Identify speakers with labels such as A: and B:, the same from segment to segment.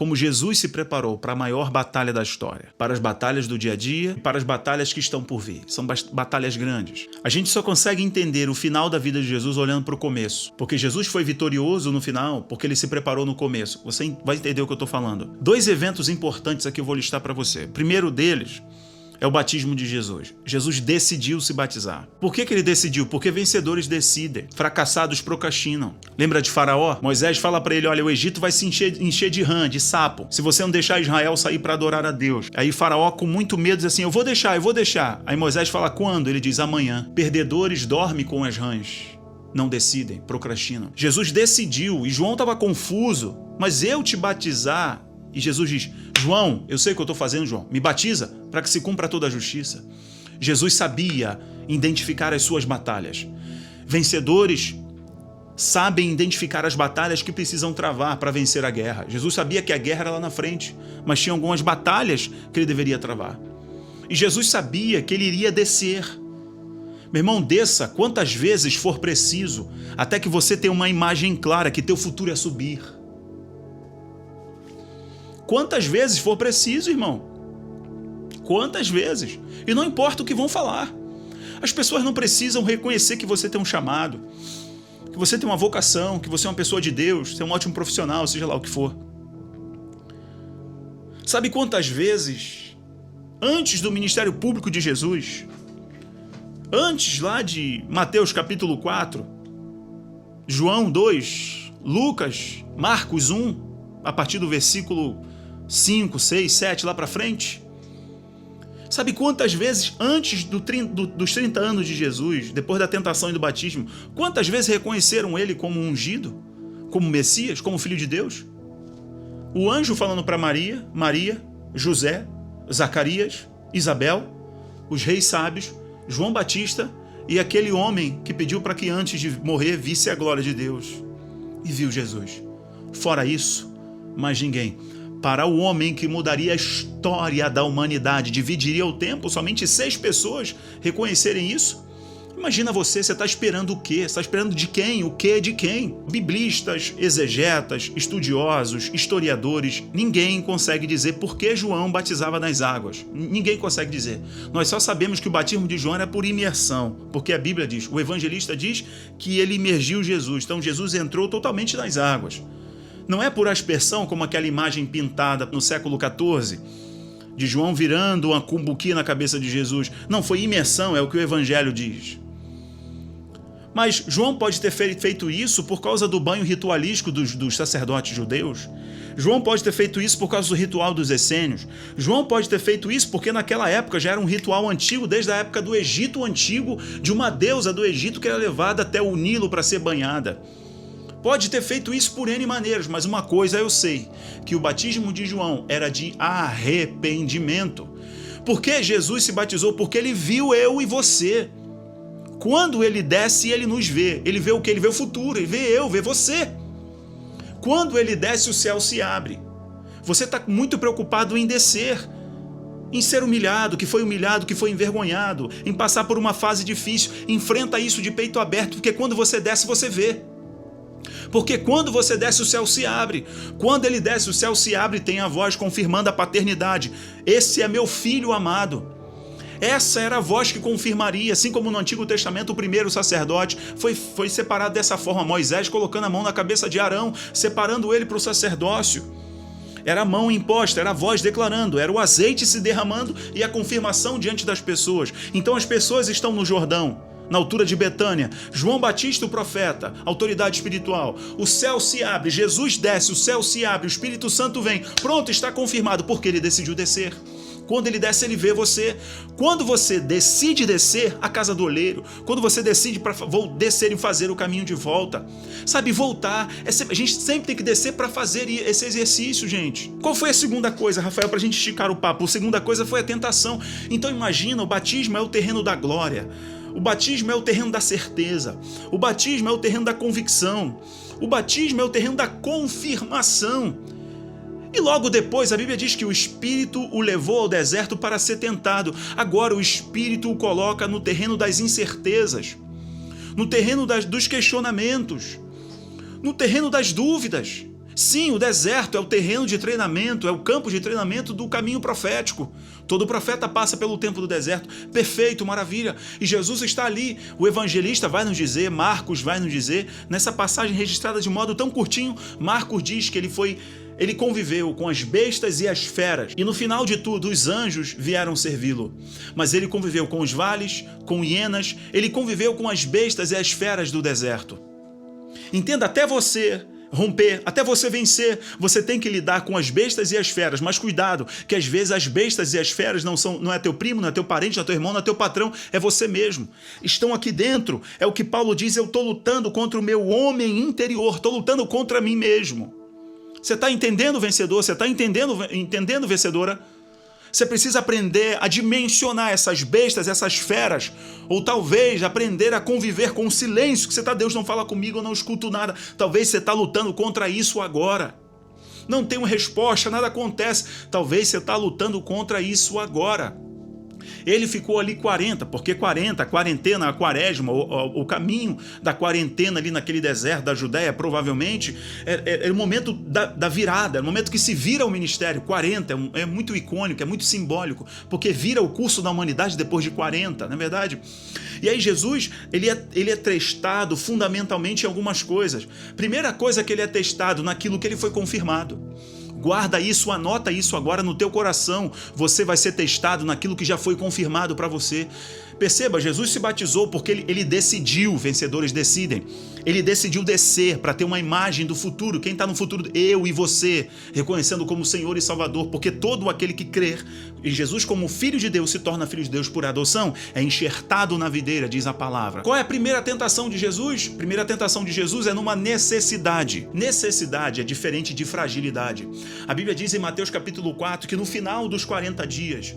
A: como Jesus se preparou para a maior batalha da história, para as batalhas do dia a dia e para as batalhas que estão por vir. São batalhas grandes. A gente só consegue entender o final da vida de Jesus olhando para o começo, porque Jesus foi vitorioso no final, porque ele se preparou no começo. Você vai entender o que eu estou falando. 2 eventos importantes aqui eu vou listar para você. O primeiro deles é o batismo de Jesus. Jesus decidiu se batizar. Por que ele decidiu? Porque vencedores decidem, fracassados procrastinam. Lembra de Faraó? Moisés fala para ele, olha, o Egito vai se encher de rã, de sapo, se você não deixar Israel sair para adorar a Deus. Aí Faraó, com muito medo, diz assim, eu vou deixar. Aí Moisés fala, quando? Ele diz, amanhã. Perdedores dormem com as rãs. Não decidem, procrastinam. Jesus decidiu, e João estava confuso, mas eu te batizar... E Jesus diz, João, eu sei o que eu estou fazendo, João, me batiza para que se cumpra toda a justiça. Jesus sabia identificar as suas batalhas. Vencedores sabem identificar as batalhas que precisam travar para vencer a guerra. Jesus sabia que a guerra era lá na frente, mas tinha algumas batalhas que ele deveria travar. E Jesus sabia que ele iria descer. Meu irmão, desça quantas vezes for preciso, até que você tenha uma imagem clara que teu futuro é subir. Quantas vezes for preciso, irmão. Quantas vezes. E não importa o que vão falar. As pessoas não precisam reconhecer que você tem um chamado, que você tem uma vocação, que você é uma pessoa de Deus, você é um ótimo profissional, seja lá o que for. Sabe quantas vezes, antes do ministério público de Jesus, antes lá de Mateus capítulo 4, João 2, Lucas, Marcos 1, a partir do versículo 5, 6, 7, lá para frente. Sabe quantas vezes antes dos 30 anos de Jesus, depois da tentação e do batismo, quantas vezes reconheceram ele como ungido, como Messias, como Filho de Deus? O anjo falando para Maria, José, Zacarias, Isabel, os reis sábios, João Batista e aquele homem que pediu para que antes de morrer visse a glória de Deus e viu Jesus. Fora isso, mais ninguém. Para o homem que mudaria a história da humanidade, dividiria o tempo, somente 6 pessoas reconhecerem isso? Imagina você está esperando o quê? Você está esperando de quem? O quê de quem? Biblistas, exegetas, estudiosos, historiadores, ninguém consegue dizer por que João batizava nas águas. Ninguém consegue dizer. Nós só sabemos que o batismo de João era por imersão, porque a Bíblia diz, o evangelista diz que ele imergiu Jesus. Então Jesus entrou totalmente nas águas. Não é por aspersão, como aquela imagem pintada no século XIV, de João virando uma cumbuqui na cabeça de Jesus. Não, foi imersão, é o que o Evangelho diz. Mas João pode ter feito isso por causa do banho ritualístico dos sacerdotes judeus. João pode ter feito isso por causa do ritual dos essênios. João pode ter feito isso porque naquela época já era um ritual antigo, desde a época do Egito antigo, de uma deusa do Egito que era levada até o Nilo para ser banhada. Pode ter feito isso por N maneiras, mas uma coisa eu sei, que o batismo de João era de arrependimento. Por que Jesus se batizou? Porque ele viu eu e você. Quando ele desce, ele nos vê. Ele vê o quê? Ele vê o futuro, ele vê eu, vê você. Quando ele desce, o céu se abre. Você está muito preocupado em descer, em ser humilhado, que foi envergonhado, em passar por uma fase difícil. Enfrenta isso de peito aberto, porque quando você desce, você vê. Porque quando você desce, o céu se abre. Quando ele desce, o céu se abre e tem a voz confirmando a paternidade. Esse é meu filho amado. Essa era a voz que confirmaria, assim como no Antigo Testamento o primeiro sacerdote foi separado dessa forma. Moisés colocando a mão na cabeça de Arão, separando ele para o sacerdócio. Era a mão imposta, era a voz declarando, era o azeite se derramando e a confirmação diante das pessoas. Então as pessoas estão no Jordão, na altura de Betânia, João Batista, o profeta, autoridade espiritual. O céu se abre, Jesus desce, o céu se abre, o Espírito Santo vem. Pronto, está confirmado, porque ele decidiu descer. Quando ele desce, ele vê você. Quando você decide descer, a casa do oleiro. Quando você decide para descer e fazer o caminho de volta. Sabe, voltar. A gente sempre tem que descer para fazer esse exercício, gente. Qual foi a segunda coisa, Rafael, para a gente esticar o papo? A segunda coisa foi a tentação. Então imagina, o batismo é o terreno da glória. O batismo é o terreno da certeza. O batismo é o terreno da convicção. O batismo é o terreno da confirmação. E logo depois a Bíblia diz que o Espírito o levou ao deserto para ser tentado. Agora o Espírito o coloca no terreno das incertezas, no terreno dos questionamentos, no terreno das dúvidas. Sim, o deserto é o terreno de treinamento, é o campo de treinamento do caminho profético. Todo profeta passa pelo tempo do deserto. Perfeito, maravilha. E Jesus está ali. O evangelista vai nos dizer, Marcos vai nos dizer, nessa passagem registrada de modo tão curtinho, Marcos diz que ele conviveu com as bestas e as feras. E no final de tudo, os anjos vieram servi-lo. Mas ele conviveu com os vales, com hienas, ele conviveu com as bestas e as feras do deserto. Entenda, até você romper, até você vencer, você tem que lidar com as bestas e as feras, mas cuidado, que às vezes as bestas e as feras não é teu primo, não é teu parente, não é teu irmão, não é teu patrão, é você mesmo. Estão aqui dentro, é o que Paulo diz, eu estou lutando contra o meu homem interior, estou lutando contra mim mesmo. Você está entendendo, vencedor? Você está entendendo, vencedora? Você precisa aprender a dimensionar essas bestas, essas feras, ou talvez aprender a conviver com o silêncio, que você está, Deus não fala comigo, eu não escuto nada. Talvez você está lutando contra isso agora. Não tenho resposta, nada acontece. Talvez você está lutando contra isso agora. Ele ficou ali 40, porque 40, a quarentena, a quaresma, o caminho da quarentena ali naquele deserto da Judéia, provavelmente, é o momento da virada, é o momento que se vira o ministério. 40 é muito icônico, é muito simbólico, porque vira o curso da humanidade depois de 40, não é verdade? E aí Jesus, ele é testado fundamentalmente em algumas coisas. Primeira coisa que ele é testado naquilo que ele foi confirmado. Guarda isso, anota isso agora no teu coração. Você vai ser testado naquilo que já foi confirmado para você. Perceba, Jesus se batizou porque ele decidiu, vencedores decidem. Ele decidiu descer para ter uma imagem do futuro. Quem está no futuro? Eu e você, reconhecendo como Senhor e Salvador, porque todo aquele que crer em Jesus como Filho de Deus se torna Filho de Deus por adoção, é enxertado na videira, diz a palavra. Qual é a primeira tentação de Jesus? A primeira tentação de Jesus é numa necessidade. Necessidade é diferente de fragilidade. A Bíblia diz em Mateus capítulo 4 que no final dos 40 dias,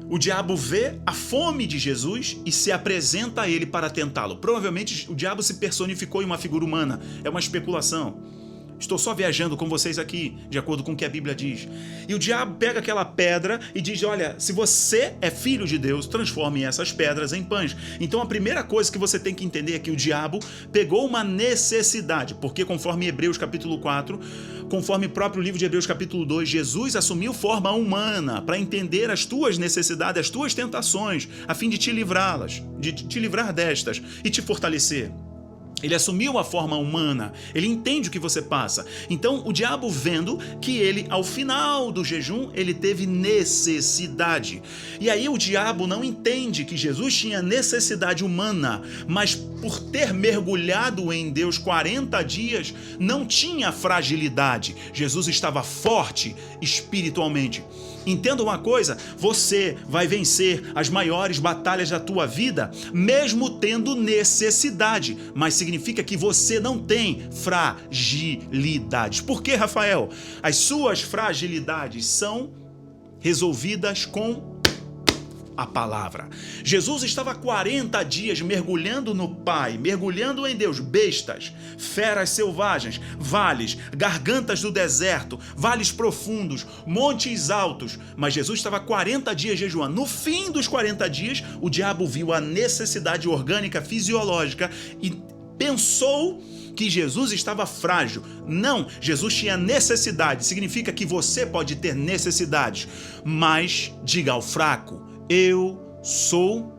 A: o diabo vê a fome de Jesus e se apresenta a ele para tentá-lo. Provavelmente o diabo se personificou em uma figura humana. É uma especulação. Estou só viajando com vocês aqui, de acordo com o que a Bíblia diz. E o diabo pega aquela pedra e diz, olha, se você é filho de Deus, transforme essas pedras em pães. Então a primeira coisa que você tem que entender é que o diabo pegou uma necessidade, porque conforme Hebreus capítulo 4, conforme o próprio livro de Hebreus capítulo 2, Jesus assumiu forma humana para entender as tuas necessidades, as tuas tentações, a fim de te livrá-las, de te livrar destas e te fortalecer. Ele assumiu a forma humana, ele entende o que você passa. Então, o diabo vendo que ele, ao final do jejum, ele teve necessidade. E aí o diabo não entende que Jesus tinha necessidade humana, mas por ter mergulhado em Deus 40 dias, não tinha fragilidade. Jesus estava forte espiritualmente. Entenda uma coisa, você vai vencer as maiores batalhas da tua vida, mesmo tendo necessidade, mas significa que você não tem fragilidades. Por quê, Rafael? As suas fragilidades são resolvidas com a palavra. Jesus estava 40 dias mergulhando no Pai, mergulhando em Deus, bestas, feras selvagens, vales, gargantas do deserto, vales profundos, montes altos, mas Jesus estava 40 dias jejuando. No fim dos 40 dias, o diabo viu a necessidade orgânica, fisiológica e pensou que Jesus estava frágil. Não, Jesus tinha necessidade. Significa que você pode ter necessidades, mas diga ao fraco, eu sou,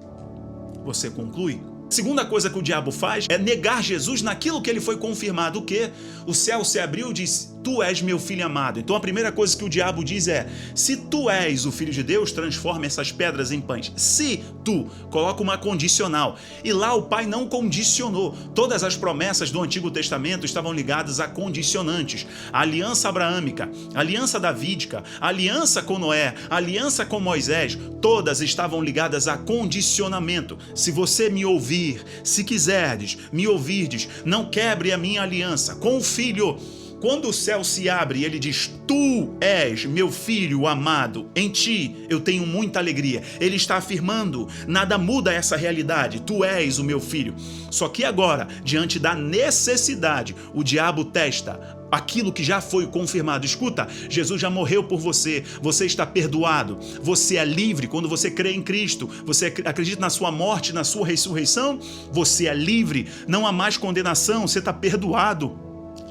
A: você conclui. Segunda coisa que o diabo faz é negar Jesus naquilo que ele foi confirmado. O quê? O céu se abriu e disse, tu és meu filho amado. Então a primeira coisa que o diabo diz é, se tu és o filho de Deus, transforma essas pedras em pães. Se tu, coloca uma condicional. E lá o Pai não condicionou. Todas as promessas do Antigo Testamento estavam ligadas a condicionantes. A aliança abraâmica, a aliança davídica, a aliança com Noé, a aliança com Moisés, todas estavam ligadas a condicionamento. Se você me ouvir, se quiserdes, me ouvirdes, não quebre a minha aliança com o filho. Quando o céu se abre e ele diz, tu és meu filho amado, em ti eu tenho muita alegria. Ele está afirmando, nada muda essa realidade, tu és o meu filho. Só que agora, diante da necessidade, o diabo testa aquilo que já foi confirmado. Escuta, Jesus já morreu por você, você está perdoado, você é livre. Quando você crê em Cristo, você acredita na sua morte, na sua ressurreição, você é livre, não há mais condenação, você está perdoado.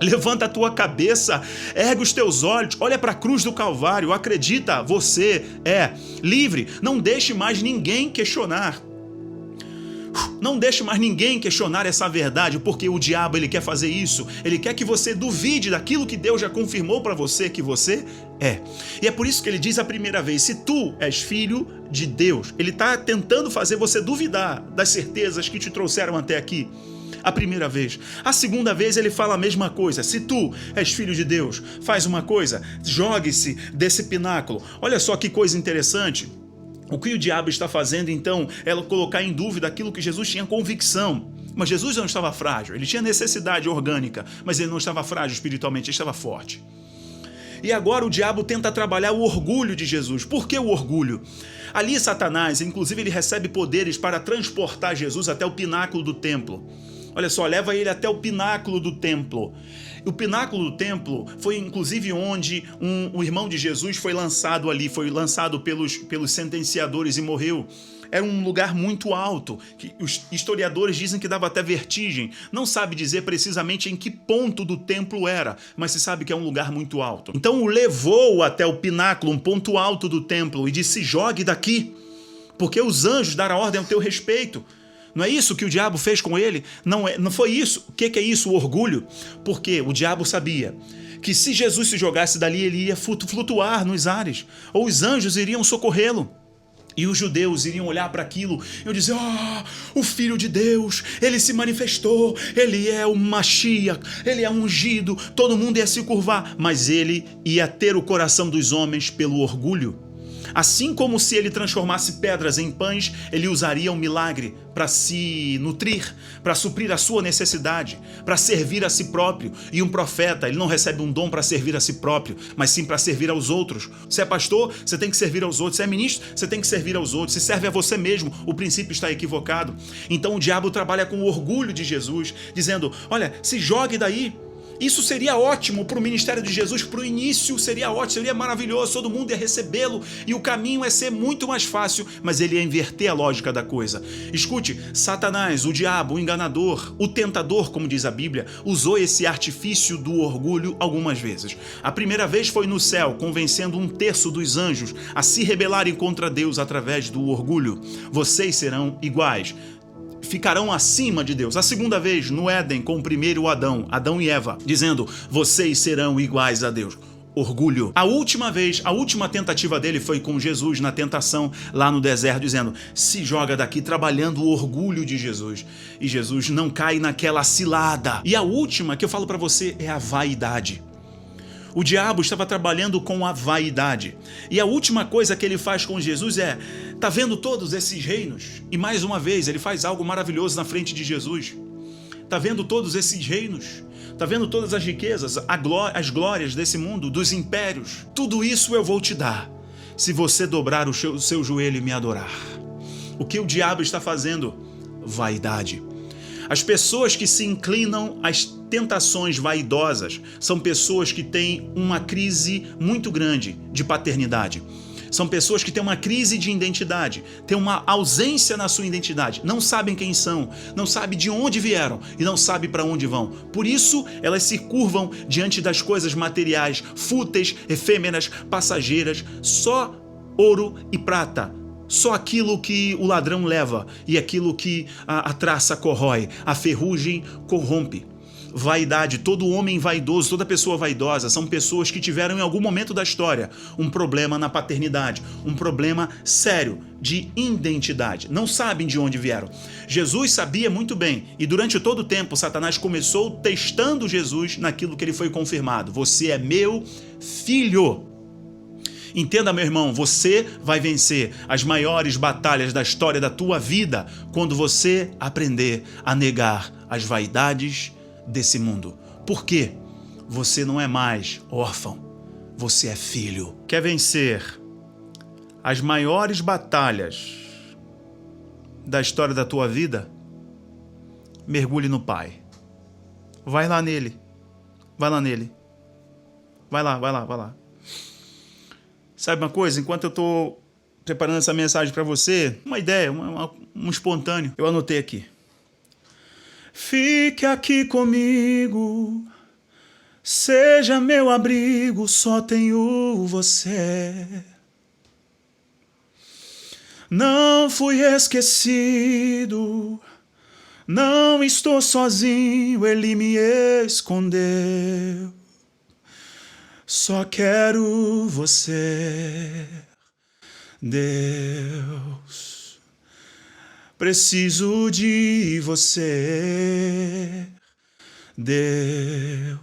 A: Levanta a tua cabeça, ergue os teus olhos, olha para a cruz do Calvário, acredita, você é livre. Não deixe mais ninguém questionar. Não deixe mais ninguém questionar essa verdade, porque o diabo ele quer fazer isso. Ele quer que você duvide daquilo que Deus já confirmou para você que você é. E é por isso que ele diz a primeira vez, se tu és filho de Deus, ele está tentando fazer você duvidar das certezas que te trouxeram até aqui. A primeira vez. A segunda vez ele fala a mesma coisa. Se tu és filho de Deus, faz uma coisa, jogue-se desse pináculo. Olha só que coisa interessante. O que o diabo está fazendo então é colocar em dúvida aquilo que Jesus tinha convicção. Mas Jesus não estava frágil, ele tinha necessidade orgânica, mas ele não estava frágil espiritualmente, ele estava forte. E agora o diabo tenta trabalhar o orgulho de Jesus. Por que o orgulho? Ali Satanás, inclusive, ele recebe poderes para transportar Jesus até o pináculo do templo. Olha só, leva ele até o pináculo do templo. O pináculo do templo foi inclusive onde um irmão de Jesus foi lançado ali, foi lançado pelos sentenciadores e morreu. Era um lugar muito alto, que os historiadores dizem que dava até vertigem. Não sabe dizer precisamente em que ponto do templo era, mas se sabe que é um lugar muito alto. Então o levou até o pináculo, um ponto alto do templo, e disse, jogue daqui, porque os anjos deram ordem ao teu respeito. Não é isso que o diabo fez com ele? Não foi isso. O que é isso, o orgulho? Porque o diabo sabia que se Jesus se jogasse dali, ele ia flutuar nos ares, ou os anjos iriam socorrê-lo. E os judeus iriam olhar para aquilo e iam dizer, o Filho de Deus, ele se manifestou, ele é o Mashiach, ele é ungido, todo mundo ia se curvar, mas ele ia ter o coração dos homens pelo orgulho. Assim como se ele transformasse pedras em pães, ele usaria um milagre para se nutrir, para suprir a sua necessidade, para servir a si próprio. E um profeta, ele não recebe um dom para servir a si próprio, mas sim para servir aos outros. Você é pastor, você tem que servir aos outros. Você é ministro, você tem que servir aos outros. Se serve a você mesmo, o princípio está equivocado. Então o diabo trabalha com o orgulho de Jesus, dizendo, olha, se jogue daí. Isso seria ótimo para o ministério de Jesus, para o início seria ótimo, seria maravilhoso, todo mundo ia recebê-lo e o caminho ia ser muito mais fácil, mas ele ia inverter a lógica da coisa. Escute, Satanás, o diabo, o enganador, o tentador, como diz a Bíblia, usou esse artifício do orgulho algumas vezes. A primeira vez foi no céu, convencendo 1/3 dos anjos a se rebelarem contra Deus através do orgulho. Vocês serão iguais. Ficarão acima de Deus. A segunda vez, no Éden, com o primeiro Adão e Eva, dizendo, vocês serão iguais a Deus. Orgulho. A última vez, a última tentativa dele foi com Jesus na tentação, lá no deserto, dizendo, se joga daqui, trabalhando o orgulho de Jesus. E Jesus não cai naquela cilada. E a última que eu falo para você é a vaidade. O diabo estava trabalhando com a vaidade. E a última coisa que ele faz com Jesus é, tá vendo todos esses reinos? E mais uma vez, ele faz algo maravilhoso na frente de Jesus. Tá vendo todos esses reinos? Tá vendo todas as riquezas, as glórias desse mundo, dos impérios? Tudo isso eu vou te dar, se você dobrar o seu joelho e me adorar. O que o diabo está fazendo? Vaidade. As pessoas que se inclinam às tentações vaidosas são pessoas que têm uma crise muito grande de paternidade. São pessoas que têm uma crise de identidade, têm uma ausência na sua identidade, não sabem quem são, não sabem de onde vieram e não sabem para onde vão. Por isso, elas se curvam diante das coisas materiais, fúteis, efêmeras, passageiras, só ouro e prata. Só aquilo que o ladrão leva e aquilo que a traça corrói, a ferrugem corrompe. Vaidade, todo homem vaidoso, toda pessoa vaidosa são pessoas que tiveram em algum momento da história um problema na paternidade, um problema sério de identidade. Não sabem de onde vieram. Jesus sabia muito bem e durante todo o tempo Satanás começou testando Jesus naquilo que ele foi confirmado. Você é meu filho. Entenda, meu irmão, você vai vencer as maiores batalhas da história da tua vida quando você aprender a negar as vaidades desse mundo. Por quê? Você não é mais órfão, você é filho. Quer vencer as maiores batalhas da história da tua vida? Mergulhe no Pai. Vai lá nele. Vai lá nele. Vai lá. Sabe uma coisa? Enquanto eu estou preparando essa mensagem para você, uma ideia, um espontâneo, eu anotei aqui. Fique aqui comigo, Seja meu abrigo, só tenho você. Não fui esquecido, não estou sozinho, ele me escondeu. Só quero você, Deus. Preciso de você, Deus.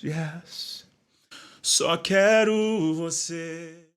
A: Yes. Só quero você.